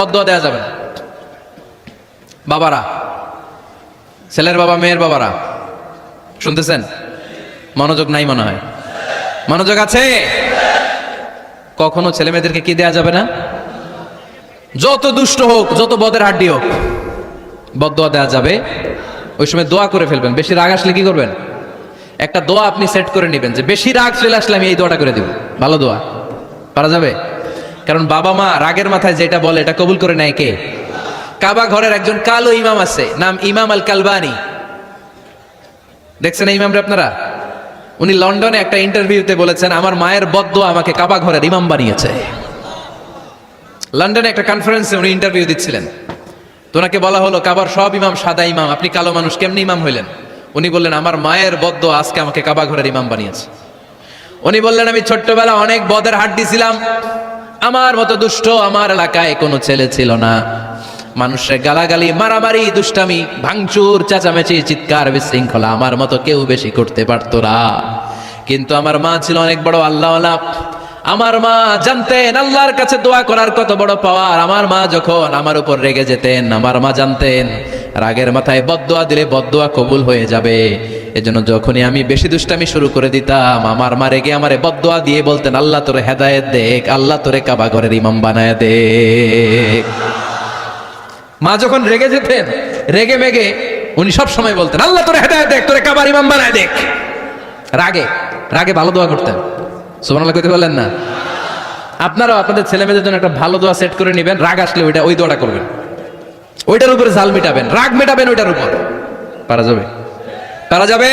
বদদোয়া দেওয়া যাবে না। বাবারা, ছেলের বাবা মেয়ের বাবারা শুনতেছেন? মনোযোগ নাই মনে হয়। মনোযোগ আছে? কখনো ছেলে মেয়েদেরকে কি দেয়া যাবে না? যত দুষ্ট হোক, যত বদের হাড্ডি হোক, বদদোয়া দেওয়া যাবে। ওই সময় দোয়া করে ফেলবেন। বেশি রাগ আসলে কি করবেন? একটা দোয়া আপনি সেট করে নেবেন যে বেশি রাগ চলে আসলে আমি এই দোয়াটা করে দিব। ভালো দোয়া পারা যাবে? কারণ বাবা মা রাগের মাথায় যেটা বলে এটা কবুল করে নেয় কে? কাবা ঘরের একজন কালো ইমাম আছে, নাম ইমাম আল কালবানি। দেখছেন এই ইমামরে আপনারা? উনি লন্ডনে একটা ইন্টারভিউতে বলেছেন, আমার মায়ের বদদোয়া আমাকে কাবা ঘরের ইমাম বানিয়েছে। লন্ডনে একটা কনফারেন্সে উনি ইন্টারভিউ দিচ্ছিলেন। তো ওনাকে বলা হলো, কাবার সব ইমাম সাদা ইমাম, আপনি কালো মানুষ, কেমনি ইমাম হইলেন? উনি বললেন, আমার মায়ের বদদোয়া আজকে আমাকে কাবা ঘরের ইমাম বানিয়েছে। উনি বললেন, আমি ছোট্টবেলা অনেক বদের হাড্ডি ছিলাম, আমার মতো দুষ্ট আমার এলাকায় কোনো ছেলে ছিল না। মানুষের গালাগালি, মারামারি, দুষ্টামি, ভাঙচুর, চেঁচামেচি, চিৎকার, বিশৃঙ্খলা আমার মতো কেউ বেশি করতে পারতো না। কিন্তু আমার মা ছিল অনেক বড় আল্লাহওয়ালা। আমার মা জানতেন আল্লাহর কাছে দোয়া করার কত বড় পাওয়ার। আমার মা যখন আমার উপর রেগে যেতেন, আমার মা জানতেন রাগের মাথায় বদদোয়া দিলে বদদোয়া কবুল হয়ে যাবে। এজন্য যখনই আমি বেশি দুষ্টামি শুরু করে দিতাম, আমার মা রেগে আমারে বদদোয়া দিয়ে বলতেন, আল্লাহ তোরে হেদায়েত দেখ, আল্লাহ তোরে কাবা ঘরের ইমাম বানায় দেখ। মা যখন রেগে যেতেন, রেগে মেগে উনি সব সময় বলতেন, আল্লাহ তোরে হেদায়েত দেখ, তোরে কাবার ইমাম বানায় দেখ। রাগে রাগে ভালো দোয়া করতেন। সুবহানাল্লাহ কইতে বললেন না? আপনারাও আপনাদের ছেলে মেয়েদের জন্য একটা ভালো দোয়া সেট করে নেবেন। রাগ আসলে ওই দোয়াটা করবেন, ওইটার উপরে জাল মেটাবেন, রাগ মেটাবেন ওইটার উপর। পারা যাবে? পারা যাবে?